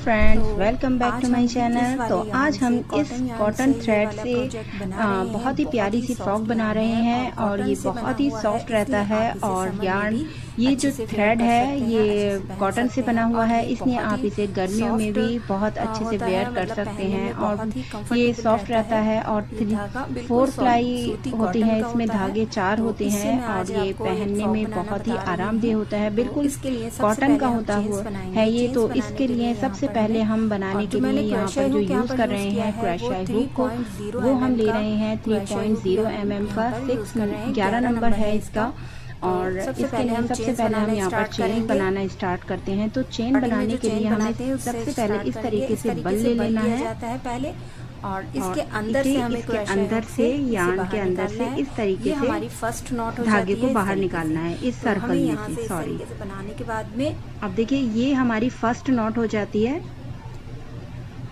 Friends, welcome back to my channel. तो आज हम इस कॉटन थ्रेड से बहुत ही प्यारी सी फ्रॉक बना रहे हैं और ये बहुत ही सॉफ्ट रहता है। और यार्न ये जो थ्रेड है ये कॉटन से बना हुआ है, इसलिए आप इसे गर्मियों में भी बहुत अच्छे से वेयर कर सकते हैं। और ये सॉफ्ट रहता है और 4 प्लाई होती है, इसमें धागे 4 होते हैं और ये पहनने में बहुत ही आरामदेह होता है, बिल्कुल कॉटन का होता हुआ है ये। तो इसके लिए सबसे पहले हम बनाने के लिए यहाँ पर जो यूज कर रहे हैं क्रोशे हुक को, वो हम ले रहे हैं 3.0 mm का 11 नंबर है इसका। और इसके लिए सबसे पहले हम यहाँ पर चेन बनाना स्टार्ट करते हैं। तो चेन बनाने के लिए हमें सबसे पहले इस तरीके से बल ले लेना है पहले, और इसके अंदर से यार्न के अंदर से इस तरीके से हमारी फर्स्ट नॉट धागे को बाहर निकालना है इस सर्कल में से। सॉरी, बनाने के बाद में अब देखिए ये हमारी फर्स्ट नॉट हो जाती है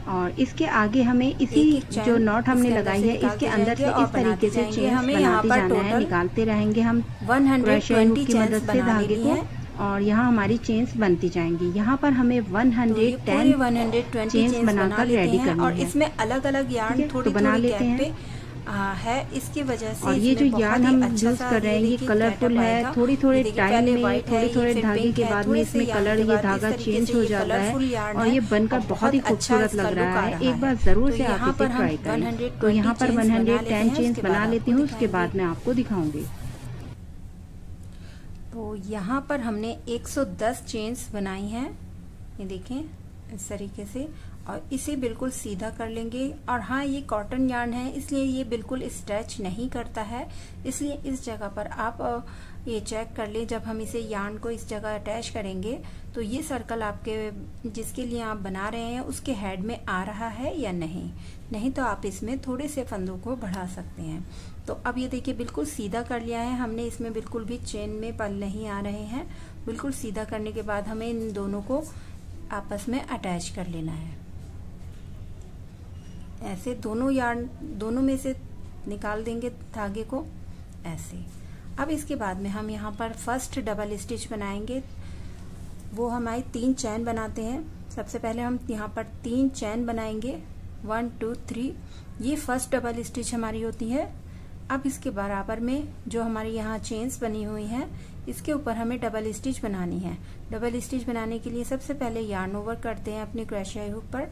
और इसके आगे हमें इसी जो नॉट हमने लगाई है इसके अंदर से इस तरीके से चेन बनाते जाना है, निकालते रहेंगे हम क्रोशे हुक की मदद से धागे को, और यहाँ हमारी चेन्स बनती जाएंगी। यहाँ पर हमें 110 चेन्स बनाकर रेडी करनी है और इसमें अलग अलग यार्न थोड़ी बना लेते हैं है इसकी वजह से। और ये जो यार्न हम यूज कर रहे हैं ये कलरफुल है, थोड़ी टाइम में थोड़े धागे के बाद में इसमें कलर ये धागा चेंज हो जाता है और ये बनकर बहुत ही खूबसूरत लग रहा है। एक बार जरूर से आप इसे ट्राई करें। तो यहाँ पर 110 चेन्स बना लेती हूँ, उसके बाद मैं आपको दिखाऊंगी। तो यहाँ पर हमने 110 चेन्स बनाई हैं, ये देखें इस तरीके से, और इसे बिल्कुल सीधा कर लेंगे। और हाँ, ये कॉटन यार्न है इसलिए ये बिल्कुल स्ट्रेच नहीं करता है, इसलिए इस जगह पर आप ये चेक कर लें। जब हम इसे यार्न को इस जगह अटैच करेंगे तो ये सर्कल आपके जिसके लिए आप बना रहे हैं उसके हेड में आ रहा है या नहीं तो आप इसमें थोड़े से फंदों को बढ़ा सकते हैं। तो अब ये देखिए बिल्कुल सीधा कर लिया है हमने, इसमें बिल्कुल भी चेन में पल नहीं आ रहे हैं। बिल्कुल सीधा करने के बाद हमें इन दोनों को आपस में अटैच कर लेना है। ऐसे दोनों में से निकाल देंगे धागे को ऐसे। अब इसके बाद में हम यहाँ पर फर्स्ट डबल स्टिच बनाएंगे, वो हमारी 3 चैन बनाते हैं। सबसे पहले हम यहाँ पर 3 चैन बनाएंगे, 1 2 3। ये फर्स्ट डबल स्टिच हमारी होती है। अब इसके बराबर में जो हमारी यहाँ चेन्स बनी हुई हैं इसके ऊपर हमें डबल स्टिच बनानी है। डबल स्टिच बनाने के लिए सबसे पहले यार्न ओवर करते हैं अपने क्रोशे हुक पर,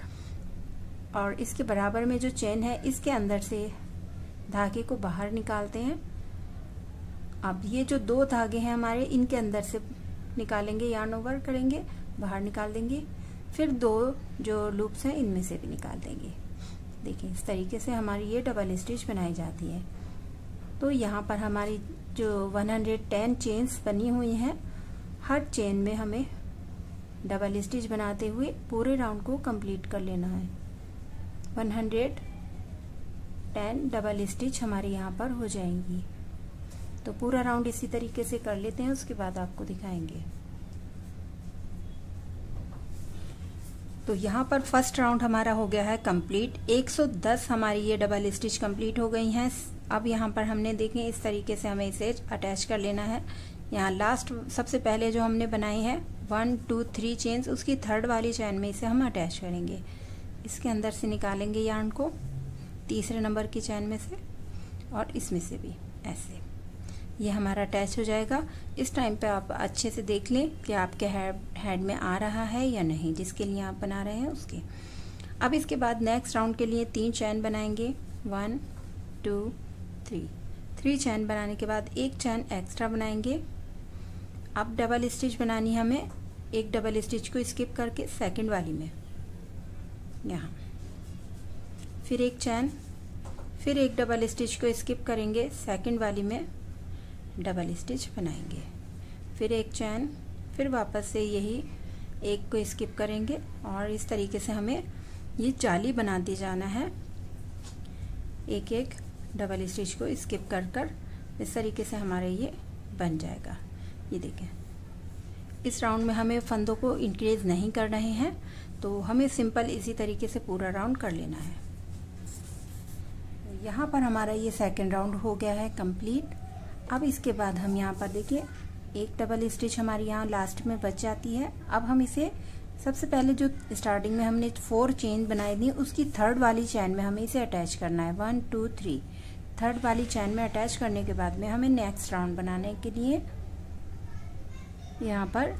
और इसके बराबर में जो चेन है इसके अंदर से धागे को बाहर निकालते हैं। अब ये जो 2 धागे हैं हमारे इनके अंदर से निकालेंगे, यार्न ओवर करेंगे, बाहर निकाल देंगे। फिर 2 जो लूप्स हैं इनमें से भी निकाल देंगे। देखिए इस तरीके से हमारी ये डबल स्टिच बनाई जाती है। तो यहाँ पर हमारी जो 110 चेन्स बनी हुई हैं, हर चेन में हमें डबल स्टिच बनाते हुए पूरे राउंड को कंप्लीट कर लेना है। 110 डबल स्टिच हमारे यहाँ पर हो जाएंगी। तो पूरा राउंड इसी तरीके से कर लेते हैं, उसके बाद आपको दिखाएंगे। तो यहाँ पर फर्स्ट राउंड हमारा हो गया है कंप्लीट। 110 हमारी ये डबल स्टिच कंप्लीट हो गई हैं। अब यहाँ पर हमने देखें इस तरीके से हमें इसे अटैच कर लेना है। यहाँ लास्ट सबसे पहले जो हमने बनाई है 1 2 3 चेन्स, उसकी थर्ड वाली चैन में इसे हम अटैच करेंगे। इसके अंदर से निकालेंगे यार्न को तीसरे नंबर की चैन में से, और इसमें से भी ऐसे ये हमारा अटैच हो जाएगा। इस टाइम पे आप अच्छे से देख लें कि आपके हेड में आ रहा है या नहीं, जिसके लिए आप बना रहे हैं उसके। अब इसके बाद नेक्स्ट राउंड के लिए 3 चैन बनाएंगे, 1 2 3 चैन बनाने के बाद 1 चैन एक्स्ट्रा बनाएंगे। अब डबल स्टिच बनानी हमें, एक डबल स्टिच को स्किप करके सेकंड वाली में यहाँ, फिर 1 चैन, फिर एक डबल स्टिच को स्किप करेंगे, सेकंड वाली में डबल स्टिच बनाएंगे, फिर 1 चैन, फिर वापस से यही एक को स्किप करेंगे, और इस तरीके से हमें ये जाली बनाते जाना है। एक एक डबल स्टिच को स्किप कर इस तरीके से हमारे ये बन जाएगा। ये देखें इस राउंड में हमें फंदों को इंक्रीज नहीं कर रहे हैं, तो हमें सिंपल इसी तरीके से पूरा राउंड कर लेना है। यहाँ पर हमारा ये सेकंड राउंड हो गया है कंप्लीट। अब इसके बाद हम यहाँ पर देखिए एक डबल स्टिच हमारी यहाँ लास्ट में बच जाती है। अब हम इसे सबसे पहले जो स्टार्टिंग में हमने 4 चेन बनाई थी उसकी थर्ड वाली चैन में हमें इसे अटैच करना है। 1 2 3 थर्ड वाली चैन में अटैच करने के बाद में हमें नेक्स्ट राउंड बनाने के लिए यहाँ पर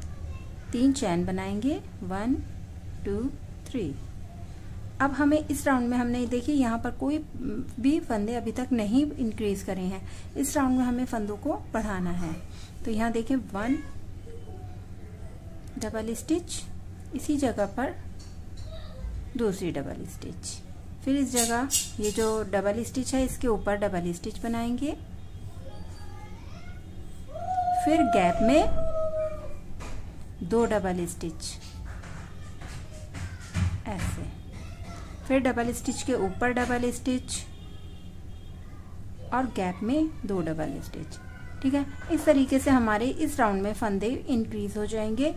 3 चैन बनाएंगे। 1 2 3। अब हमें इस राउंड में हमने देखिए यहाँ पर कोई भी फंदे अभी तक नहीं इंक्रीज करे हैं। इस राउंड में हमें फंदों को बढ़ाना है। तो यहाँ देखें 1 डबल स्टिच, इसी जगह पर दूसरी डबल स्टिच, फिर इस जगह ये जो डबल स्टिच है इसके ऊपर डबल स्टिच बनाएंगे, फिर गैप में 2 डबल स्टिच ऐसे, फिर डबल स्टिच के ऊपर डबल स्टिच और गैप में 2 डबल स्टिच। ठीक है, इस तरीके से हमारे इस राउंड में फंदे इंक्रीज हो जाएंगे।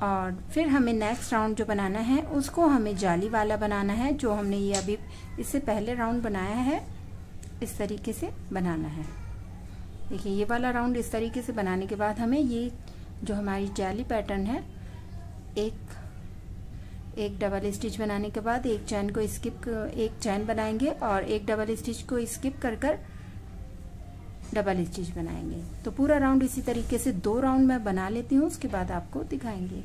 और फिर हमें नेक्स्ट राउंड जो बनाना है उसको हमें जाली वाला बनाना है, जो हमने ये अभी इससे पहले राउंड बनाया है इस तरीके से बनाना है। देखिए ये वाला राउंड इस तरीके से बनाने के बाद हमें ये जो हमारी जाली पैटर्न है एक डबल स्टिच बनाने के बाद एक चैन बनाएंगे और एक डबल स्टिच को स्किप कर कर डबल स्टिच बनाएंगे। तो पूरा राउंड इसी तरीके से 2 राउंड मैं बना लेती हूँ, उसके बाद आपको दिखाएंगे।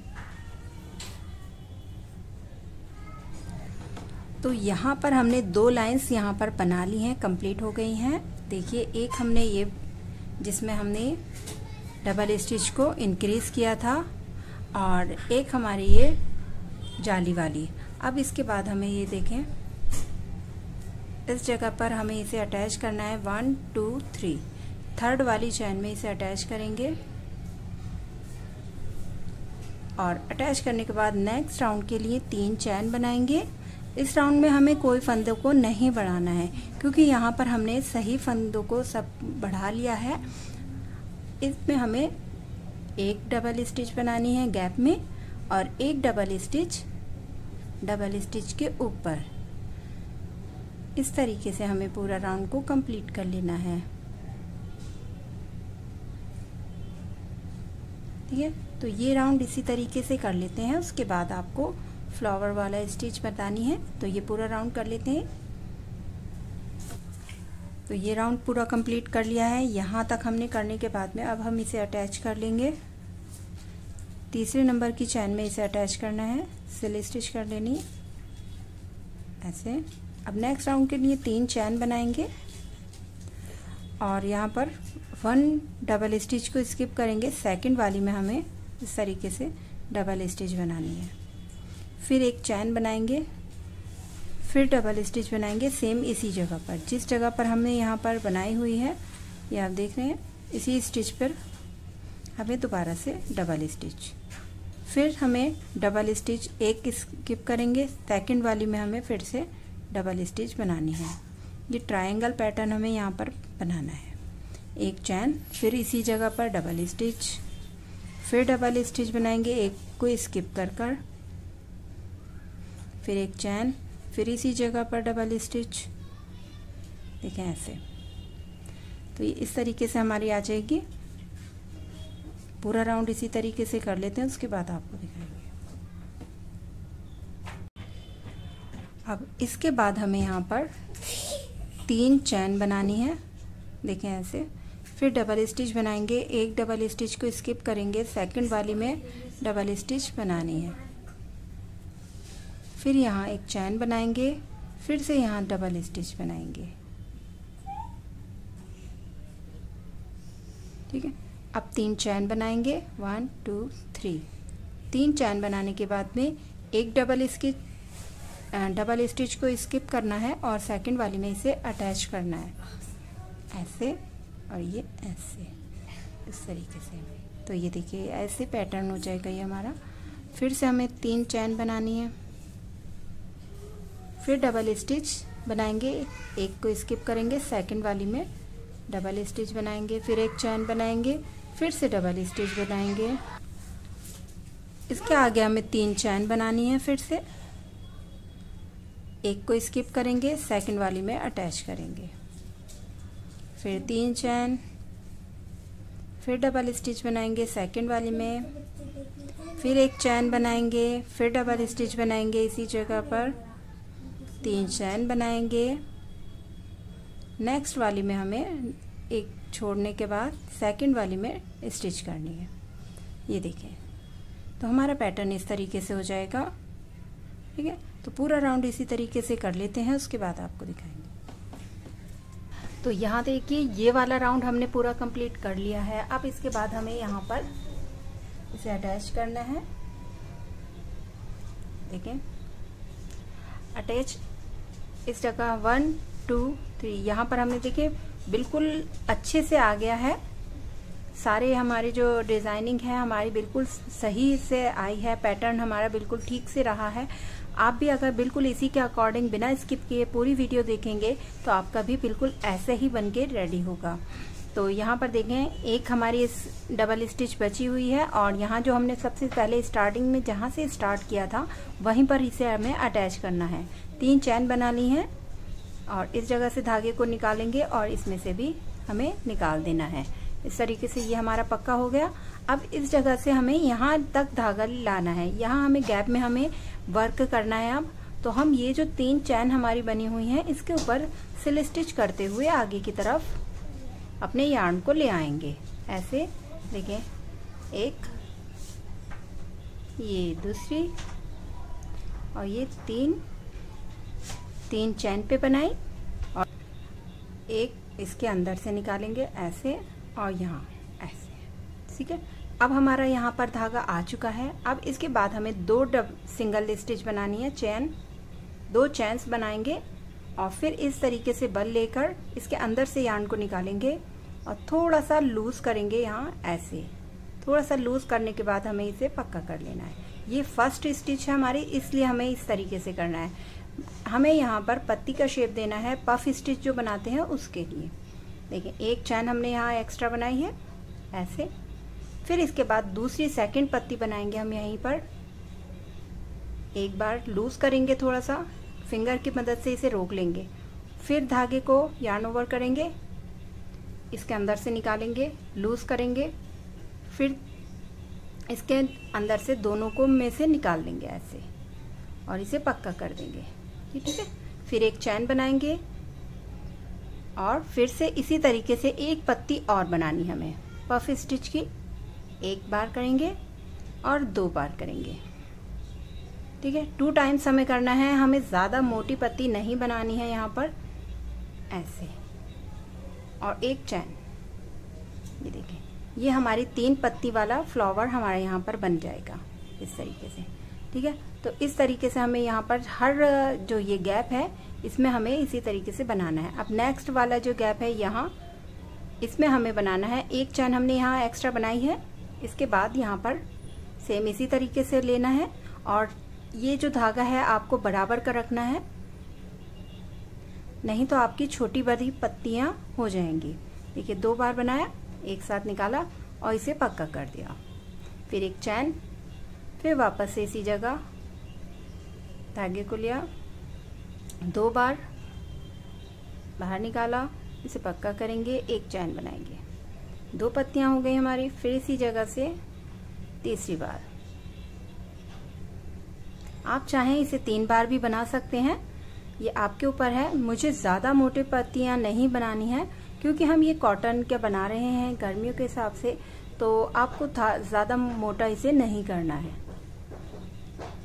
तो यहाँ पर हमने 2 लाइंस यहाँ पर बना ली हैं, कंप्लीट हो गई हैं। देखिए एक हमने ये जिसमें हमने डबल स्टिच को इंक्रीज किया था और एक हमारी ये जाली वाली। अब इसके बाद हमें ये देखें इस जगह पर हमें इसे अटैच करना है। 1 2 3 थर्ड वाली चैन में इसे अटैच करेंगे और अटैच करने के बाद नेक्स्ट राउंड के लिए 3 चैन बनाएंगे। इस राउंड में हमें कोई फंदों को नहीं बढ़ाना है क्योंकि यहाँ पर हमने सही फंदों को सब बढ़ा लिया है। इसमें हमें एक डबल स्टिच बनानी है गैप में और एक डबल स्टिच के ऊपर। इस तरीके से हमें पूरा राउंड को कंप्लीट कर लेना है। ठीक है, तो ये राउंड इसी तरीके से कर लेते हैं। उसके बाद आपको फ्लावर वाला स्टिच बतानी है, तो ये पूरा राउंड कर लेते हैं। तो ये राउंड पूरा कंप्लीट कर लिया है। यहाँ तक हमने करने के बाद में अब हम इसे अटैच कर लेंगे। तीसरे नंबर की चैन में इसे अटैच करना है, सिल स्टिच कर लेनी ऐसे। अब नेक्स्ट राउंड के लिए 3 चैन बनाएंगे और यहाँ पर 1 डबल स्टिच को स्किप करेंगे। सेकंड वाली में हमें इस तरीके से डबल स्टिच बनानी है, फिर एक चैन बनाएंगे, फिर डबल स्टिच बनाएंगे सेम इसी जगह पर, जिस जगह पर हमने यहाँ पर बनाई हुई है ये आप देख रहे हैं। इसी स्टिच पर हमें दोबारा से डबल स्टिच, फिर हमें डबल स्टिच एक स्किप करेंगे। सेकंड वाली में हमें फिर से डबल स्टिच बनानी है। ये ट्रायंगल पैटर्न हमें यहाँ पर बनाना है। एक चैन, फिर इसी जगह पर डबल स्टिच, फिर डबल स्टिच बनाएंगे एक को स्किप कर कर, फिर एक चैन, फिर इसी जगह पर डबल स्टिच। देखें ऐसे। तो ये इस तरीके से हमारी आ जाएगी। पूरा राउंड इसी तरीके से कर लेते हैं, उसके बाद आपको दिखाएंगे। अब इसके बाद हमें यहाँ पर 3 चैन बनानी है। देखें ऐसे, फिर डबल स्टिच बनाएंगे, एक डबल स्टिच को स्किप करेंगे, सेकंड वाली में डबल स्टिच बनानी है, फिर यहाँ एक चैन बनाएंगे, फिर से यहाँ डबल स्टिच बनाएंगे। ठीक है, अब 3 चैन बनाएंगे 1 2 3। 3 चैन बनाने के बाद में एक डबल स्टिच को स्किप करना है और सेकंड वाली में इसे अटैच करना है ऐसे, और ये ऐसे इस तरीके से। तो ये देखिए ऐसे पैटर्न हो जाएगा ये हमारा। फिर से हमें 3 चैन बनानी है, फिर डबल स्टिच बनाएंगे, एक को स्किप करेंगे, सेकंड वाली में डबल स्टिच बनाएंगे, फिर एक चैन बनाएंगे, फिर से डबल स्टिच बनाएंगे। इसके आगे हमें 3 चैन बनानी है, फिर से एक को स्किप करेंगे, सेकंड वाली में अटैच करेंगे, फिर 3 चैन, फिर डबल स्टिच बनाएंगे सेकंड वाली में, फिर एक चैन बनाएंगे, फिर डबल स्टिच बनाएंगे, इसी जगह पर 3 चैन बनाएंगे। नेक्स्ट वाली में हमें एक छोड़ने के बाद सेकंड वाली में स्टिच करनी है। ये देखें, तो हमारा पैटर्न इस तरीके से हो जाएगा। ठीक है, तो पूरा राउंड इसी तरीके से कर लेते हैं, उसके बाद आपको दिखाएंगे। तो यहाँ देखिए, ये वाला राउंड हमने पूरा कंप्लीट कर लिया है। अब इसके बाद हमें यहाँ पर इसे अटैच करना है। देखें, अटैच इस जगह 1 2 3 यहाँ पर हमने देखिए बिल्कुल अच्छे से आ गया है। सारे हमारे जो डिजाइनिंग है हमारी बिल्कुल सही से आई है, पैटर्न हमारा बिल्कुल ठीक से रहा है। आप भी अगर बिल्कुल इसी के अकॉर्डिंग बिना स्किप किए पूरी वीडियो देखेंगे तो आपका भी बिल्कुल ऐसे ही बनके रेडी होगा। तो यहाँ पर देखें, एक हमारी इस डबल स्टिच बची हुई है और यहाँ जो हमने सबसे पहले स्टार्टिंग में जहाँ से स्टार्ट किया था वहीं पर इसे हमें अटैच करना है। 3 चैन बना ली हैं और इस जगह से धागे को निकालेंगे और इसमें से भी हमें निकाल देना है। इस तरीके से ये हमारा पक्का हो गया। अब इस जगह से हमें यहाँ तक धागा लाना है, यहाँ हमें गैप में हमें वर्क करना है। अब तो हम ये जो 3 चैन हमारी बनी हुई हैं इसके ऊपर सिल स्टिच करते हुए आगे की तरफ अपने यार्न को ले आएंगे। ऐसे देखें, एक, ये दूसरी और ये 3 चैन पे बनाई और एक इसके अंदर से निकालेंगे ऐसे और यहाँ ऐसे। ठीक है, अब हमारा यहाँ पर धागा आ चुका है। अब इसके बाद हमें 2 सिंगल स्टिच बनानी है, 2 चैन्स बनाएंगे और फिर इस तरीके से बल लेकर इसके अंदर से यार्न को निकालेंगे और थोड़ा सा लूज करेंगे। यहाँ ऐसे थोड़ा सा लूज करने के बाद हमें इसे पक्का कर लेना है। ये फर्स्ट स्टिच है हमारी, इसलिए हमें इस तरीके से करना है। हमें यहाँ पर पत्ती का शेप देना है, पफ स्टिच जो बनाते हैं उसके लिए। देखिए, एक चैन हमने यहाँ एक्स्ट्रा बनाई है ऐसे। फिर इसके बाद दूसरी सेकंड पत्ती बनाएंगे हम यहीं पर। एक बार लूज करेंगे, थोड़ा सा फिंगर की मदद से इसे रोक लेंगे। फिर धागे को यार्न ओवर करेंगे, इसके अंदर से निकालेंगे, लूज करेंगे, फिर इसके अंदर से दोनों को में से निकाल देंगे ऐसे और इसे पक्का कर देंगे। ठीक है, फिर एक चैन बनाएंगे और फिर से इसी तरीके से एक पत्ती और बनानी हमें पफ स्टिच की। एक बार करेंगे और 2 बार करेंगे। ठीक है, 2 टाइम्स हमें करना है। हमें ज़्यादा मोटी पत्ती नहीं बनानी है यहाँ पर, ऐसे और एक चैन। ये देखें, ये हमारी 3 पत्ती वाला फ्लावर हमारे यहाँ पर बन जाएगा इस तरीके से। ठीक है, तो इस तरीके से हमें यहाँ पर हर जो ये गैप है इसमें हमें इसी तरीके से बनाना है। अब नेक्स्ट वाला जो गैप है यहाँ, इसमें हमें बनाना है, एक चैन हमने यहाँ एक्स्ट्रा बनाई है। इसके बाद यहाँ पर सेम इसी तरीके से लेना है और ये जो धागा है आपको बराबर का रखना है, नहीं तो आपकी छोटी बड़ी पत्तियां हो जाएंगी। देखिए, 2 बार बनाया, एक साथ निकाला और इसे पक्का कर दिया। फिर एक चैन, फिर वापस से इसी जगह धागे को लिया, 2 बार बाहर निकाला, इसे पक्का करेंगे, एक चैन बनाएंगे, 2 पत्तियां हो गई हमारी। फिर इसी जगह से तीसरी बार, आप चाहें इसे 3 बार भी बना सकते हैं, ये आपके ऊपर है। मुझे ज़्यादा मोटे पत्तियां नहीं बनानी है क्योंकि हम ये कॉटन के बना रहे हैं गर्मियों के हिसाब से, तो आपको ज़्यादा मोटा इसे नहीं करना है।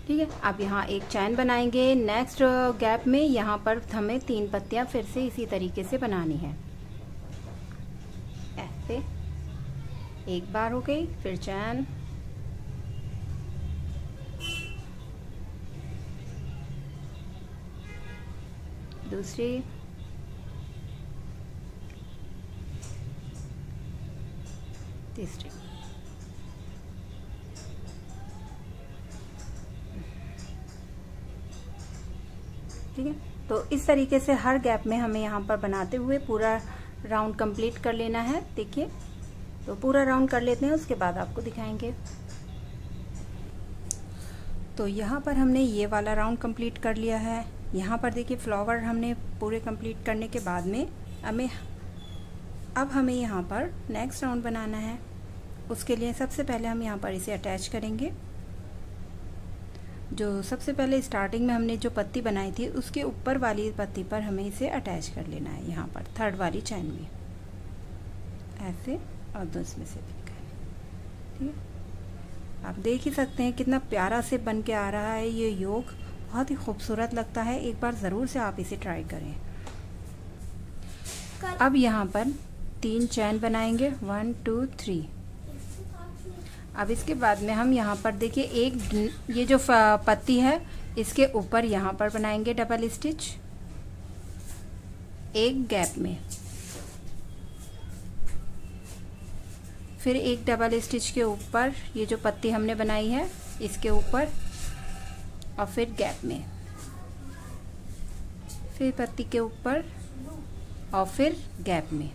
ठीक है, अब यहाँ एक चैन बनाएंगे। नेक्स्ट गैप में यहाँ पर हमें 3 पत्तियां फिर से इसी तरीके से बनानी है ऐसे। एक बार हो गई, फिर चैन, दूसरी, तीसरी। ठीक है, तो इस तरीके से हर गैप में हमें यहाँ पर बनाते हुए पूरा राउंड कंप्लीट कर लेना है। देखिए, तो पूरा राउंड कर लेते हैं, उसके बाद आपको दिखाएंगे। तो यहाँ पर हमने ये वाला राउंड कंप्लीट कर लिया है। यहाँ पर देखिए, फ्लावर हमने पूरे कंप्लीट करने के बाद में अब हमें यहाँ पर नेक्स्ट राउंड बनाना है। उसके लिए सबसे पहले हम यहाँ पर इसे अटैच करेंगे। जो सबसे पहले स्टार्टिंग में हमने जो पत्ती बनाई थी उसके ऊपर वाली पत्ती पर हमें इसे अटैच कर लेना है, यहाँ पर थर्ड वाली चैन में ऐसे, और दूसरे से भी ठीक है। आप देख ही सकते हैं कितना प्यारा से बन के आ रहा है ये योग, बहुत ही खूबसूरत लगता है। एक बार ज़रूर से आप इसे ट्राई करें। अब यहाँ पर 3 चैन बनाएंगे, 1 2 3। अब इसके बाद में हम यहाँ पर देखिए एक ये जो पत्ती है इसके ऊपर यहाँ पर बनाएंगे डबल स्टिच एक गैप में, फिर एक डबल स्टिच के ऊपर ये जो पत्ती हमने बनाई है इसके ऊपर, और फिर गैप में, फिर पत्ती के ऊपर और फिर गैप में।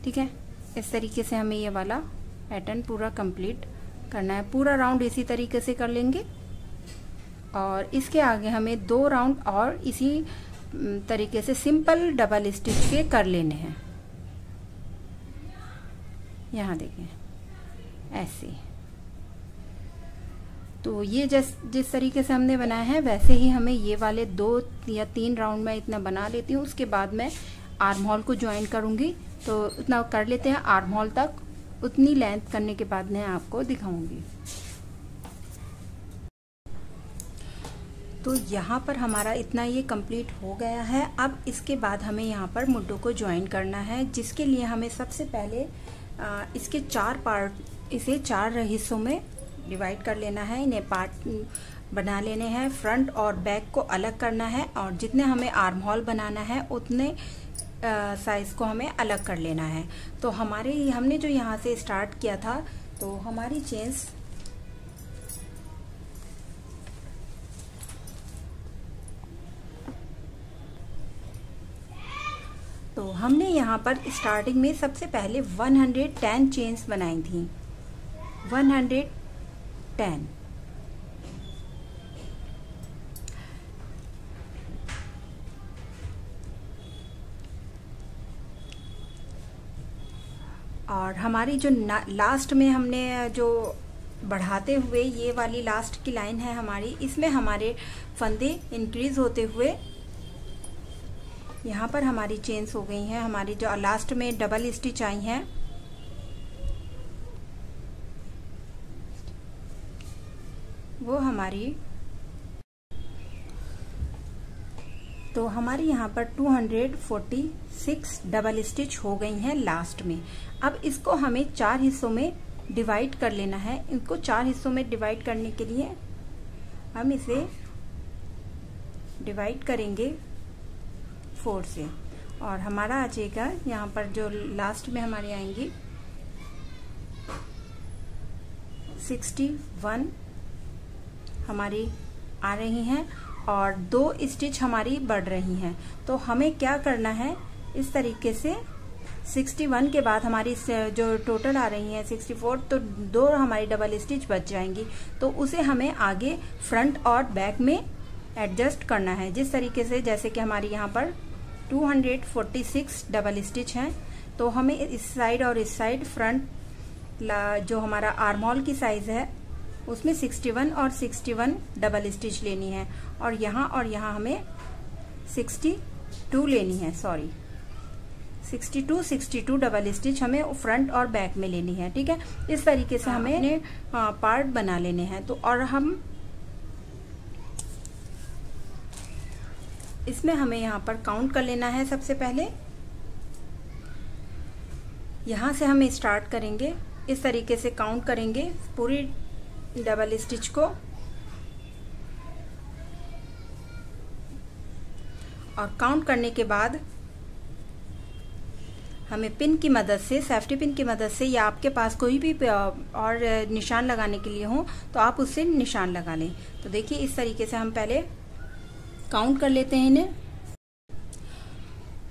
ठीक है, इस तरीके से हमें ये वाला पैटर्न पूरा कंप्लीट करना है। पूरा राउंड इसी तरीके से कर लेंगे और इसके आगे हमें 2 राउंड और इसी तरीके से सिंपल डबल स्टिच के कर लेने हैं। यहाँ देखें ऐसे, तो ये जिस तरीके से हमने बनाया है वैसे ही हमें ये वाले 2 या 3 राउंड में इतना बना लेती हूँ। उसके बाद मैं आर्म होल को ज्वाइन करूँगी, तो इतना कर लेते हैं आर्म होल तक। उतनी लेंथ करने के बाद मैं आपको दिखाऊंगी। तो यहाँ पर हमारा इतना ये कंप्लीट हो गया है। अब इसके बाद हमें यहाँ पर मुड्डों को ज्वाइन करना है, जिसके लिए हमें सबसे पहले इसके 4 पार्ट, इसे 4 हिस्सों में डिवाइड कर लेना है। इन्हें पार्ट बना लेने हैं, फ्रंट और बैक को अलग करना है, और जितने हमें आर्म होल बनाना है उतने साइज को हमें अलग कर लेना है। तो हमने जो यहाँ से स्टार्ट किया था, तो हमारी चेन्स तो हमने यहाँ पर स्टार्टिंग में सबसे पहले 110 चेन्स बनाई थी, 110। और हमारी जो लास्ट में हमने जो बढ़ाते हुए ये वाली लास्ट की लाइन है हमारी, इसमें हमारे फंदे इंक्रीज होते हुए यहाँ पर हमारी चेन्स हो गई हैं। हमारी जो लास्ट में डबल स्टिच आई हैं वो हमारी, तो हमारी यहाँ पर 246 डबल स्टिच हो गई हैं लास्ट में। अब इसको हमें 4 हिस्सों में डिवाइड कर लेना है। इनको 4 हिस्सों में डिवाइड करने के लिए हम इसे डिवाइड करेंगे 4 से, और हमारा आ जाएगा यहाँ पर जो लास्ट में हमारी आएंगी 61 हमारी आ रही हैं, और 2 स्टिच हमारी बढ़ रही हैं। तो हमें क्या करना है, इस तरीके से 61 के बाद हमारी जो टोटल आ रही हैं 64, तो 2 हमारी डबल स्टिच बच जाएंगी। तो उसे हमें आगे फ्रंट और बैक में एडजस्ट करना है, जिस तरीके से, जैसे कि हमारी यहाँ पर 246 डबल स्टिच हैं, तो हमें इस साइड और इस साइड फ्रंट जो हमारा आर्म होल की साइज है उसमें 61 और 61 डबल स्टिच लेनी है, और यहाँ हमें 62 लेनी है, 62 डबल स्टिच हमें फ्रंट और बैक में लेनी है। ठीक है, इस तरीके से हमें पार्ट बना लेने हैं। तो और हम इसमें हमें यहाँ पर काउंट कर लेना है। सबसे पहले यहाँ से हम स्टार्ट करेंगे, इस तरीके से काउंट करेंगे पूरी डबल स्टिच को, और काउंट करने के बाद हमें पिन की मदद से, सेफ्टी पिन की मदद से, या आपके पास कोई भी और निशान लगाने के लिए हो तो आप उससे निशान लगा लें। तो देखिए इस तरीके से हम पहले काउंट कर लेते हैं इन्हें।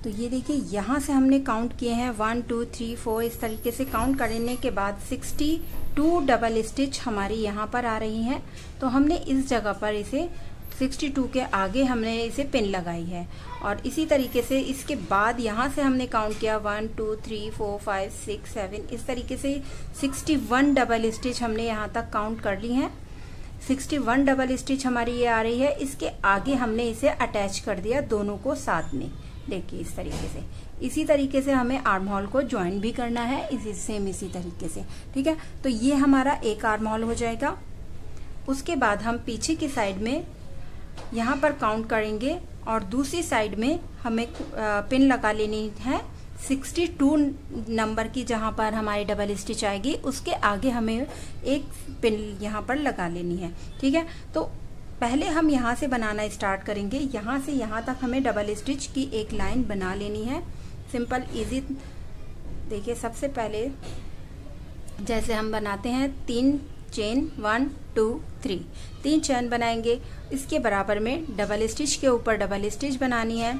तो ये देखिए यहाँ से हमने काउंट किए हैं 1 2 3 4, इस तरीके से काउंट करने के बाद 62 डबल स्टिच हमारी यहाँ पर आ रही हैं। तो हमने इस जगह पर इसे 62 के आगे हमने इसे पिन लगाई है, और इसी तरीके से इसके बाद यहाँ से हमने काउंट किया 1 2 3 4 5 6 7, इस तरीके से 61 डबल स्टिच हमने यहाँ तक काउंट कर ली हैं। 61 डबल स्टिच हमारी ये आ रही है। इसके आगे हमने इसे अटैच कर दिया दोनों को साथ में, देखिए इस तरीके से। इसी तरीके से हमें आर्म होल को ज्वाइन भी करना है, इसी तरीके से, ठीक है। तो ये हमारा एक आर्म होल हो जाएगा। उसके बाद हम पीछे की साइड में यहाँ पर काउंट करेंगे और दूसरी साइड में हमें पिन लगा लेनी है 62 नंबर की, जहां पर हमारी डबल स्टिच आएगी उसके आगे हमें एक पिन यहाँ पर लगा लेनी है, ठीक है। तो पहले हम यहाँ से बनाना स्टार्ट करेंगे। यहाँ से यहाँ तक हमें डबल स्टिच की एक लाइन बना लेनी है, सिंपल इजी। देखिए सबसे पहले जैसे हम बनाते हैं 3 चेन 1 2 3, 3 चेन बनाएंगे। इसके बराबर में डबल स्टिच के ऊपर डबल स्टिच बनानी है।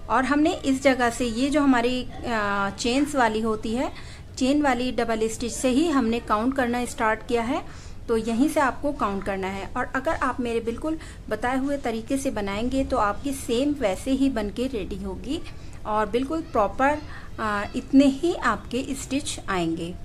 और हमने इस जगह से ये जो हमारी चेन्स वाली होती है, चेन वाली डबल स्टिच से ही हमने काउंट करना स्टार्ट किया है, तो यहीं से आपको काउंट करना है। और अगर आप मेरे बिल्कुल बताए हुए तरीके से बनाएंगे तो आपकी सेम वैसे ही बनके रेडी होगी और बिल्कुल प्रॉपर इतने ही आपके स्टिच आएंगे।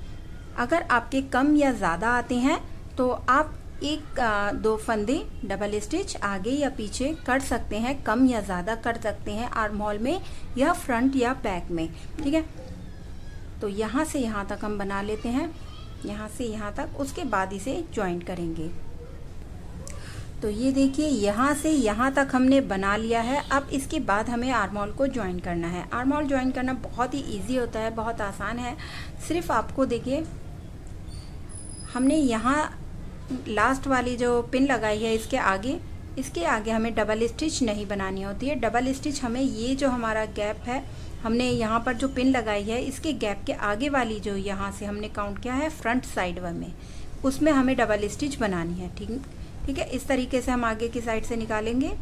अगर आपके कम या ज़्यादा आते हैं तो आप 1-2 फंदे डबल स्टिच आगे या पीछे कर सकते हैं, कम या ज़्यादा कर सकते हैं आर्म होल में या फ्रंट या बैक में, ठीक है। तो यहाँ से यहाँ तक हम बना लेते हैं, यहाँ से यहाँ तक, उसके बाद इसे ज्वाइंट करेंगे। तो ये देखिए यहाँ से यहाँ तक हमने बना लिया है। अब इसके बाद हमें आर्म होल को ज्वाइन करना है। आर्म होल ज्वाइन करना बहुत ही इजी होता है, बहुत आसान है। सिर्फ आपको देखिए हमने यहाँ लास्ट वाली जो पिन लगाई है इसके आगे हमें डबल स्टिच नहीं बनानी होती है। डबल स्टिच हमें ये जो हमारा गैप है, हमने यहाँ पर जो पिन लगाई है इसके गैप के आगे वाली जो यहाँ से हमने काउंट किया है फ्रंट साइड में, उसमें हमें डबल स्टिच बनानी है, ठीक है। इस तरीके से हम आगे की साइड से निकालेंगे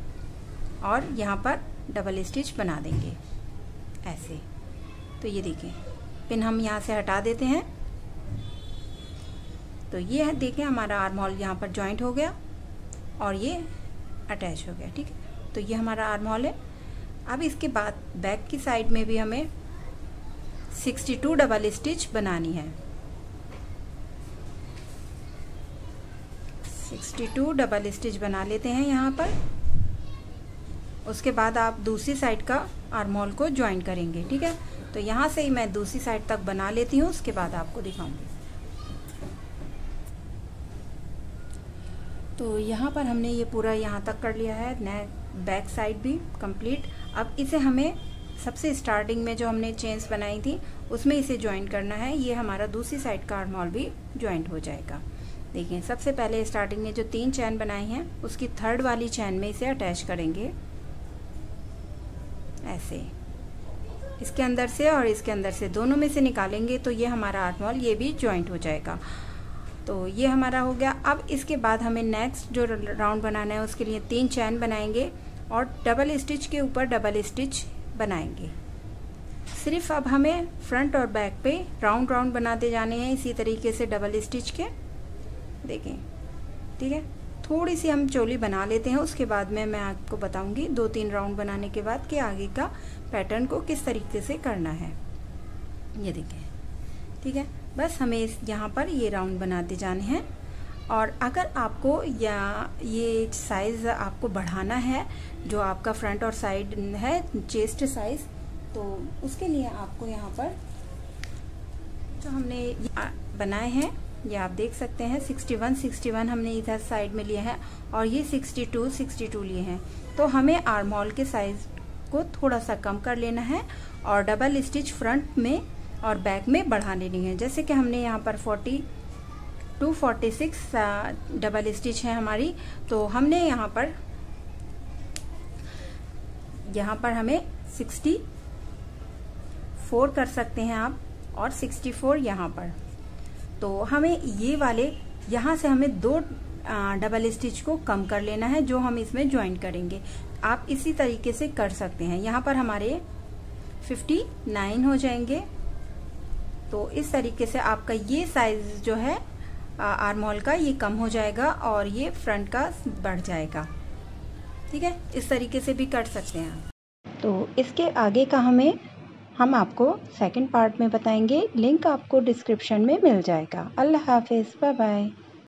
और यहाँ पर डबल स्टिच बना देंगे ऐसे। तो ये देखिए पिन हम यहाँ से हटा देते हैं। तो ये है, देखें हमारा आर्म होल यहाँ पर जॉइंट हो गया और ये अटैच हो गया, ठीक है। तो ये हमारा आर्म होल है। अब इसके बाद बैक की साइड में भी हमें 62 डबल स्टिच बनानी है। 62 डबल स्टिच बना लेते हैं यहाँ पर। उसके बाद आप दूसरी साइड का आर्म होल को ज्वाइन करेंगे, ठीक है। तो यहाँ से ही मैं दूसरी साइड तक बना लेती हूँ, उसके बाद आपको दिखाऊंगी। तो यहाँ पर हमने ये पूरा यहाँ तक कर लिया है, बैक साइड भी कंप्लीट। अब इसे हमें सबसे स्टार्टिंग में जो हमने चेन्स बनाई थी उसमें इसे ज्वाइन करना है। ये हमारा दूसरी साइड का आर्म होल भी ज्वाइंट हो जाएगा। देखिए सबसे पहले स्टार्टिंग में जो 3 चैन बनाई हैं उसकी थर्ड वाली चैन में इसे अटैच करेंगे ऐसे, इसके अंदर से और इसके अंदर से, दोनों में से निकालेंगे तो ये हमारा आर्म होल ये भी ज्वाइंट हो जाएगा। तो ये हमारा हो गया। अब इसके बाद हमें नेक्स्ट जो राउंड बनाना है उसके लिए 3 चैन बनाएंगे और डबल स्टिच के ऊपर डबल स्टिच बनाएंगे। सिर्फ अब हमें फ्रंट और बैक पे राउंड राउंड बनाते जाने हैं इसी तरीके से डबल स्टिच के, देखें, ठीक है। थोड़ी सी हम चोली बना लेते हैं, उसके बाद में मैं आपको बताऊंगी 2-3 राउंड बनाने के बाद कि आगे का पैटर्न को किस तरीके से करना है। ये देखें, ठीक है। बस हमें यहाँ पर ये राउंड बनाते जाने हैं। और अगर आपको या ये साइज़ आपको बढ़ाना है, जो आपका फ्रंट और साइड है चेस्ट साइज़, तो उसके लिए आपको यहाँ पर जो हमने बनाए हैं ये आप देख सकते हैं 61 हमने इधर साइड में लिए हैं और ये 62 लिए हैं। तो हमें आर्म होल के साइज को थोड़ा सा कम कर लेना है और डबल स्टिच फ्रंट में और बैक में बढ़ा लेनी है। जैसे कि हमने यहाँ पर 46 डबल स्टिच है हमारी, तो हमने यहाँ पर हमें 64 कर सकते हैं आप, और 64 यहाँ पर। तो हमें ये वाले यहाँ से हमें 2 डबल स्टिच को कम कर लेना है जो हम इसमें ज्वाइन करेंगे। आप इसी तरीके से कर सकते हैं। यहाँ पर हमारे 59 हो जाएंगे। तो इस तरीके से आपका ये साइज जो है आर्म होल का ये कम हो जाएगा और ये फ्रंट का बढ़ जाएगा, ठीक है। इस तरीके से भी कर सकते हैं। तो इसके आगे का हम आपको सेकंड पार्ट में बताएंगे। लिंक आपको डिस्क्रिप्शन में मिल जाएगा। अल्लाह हाफिज़, बाय बाय।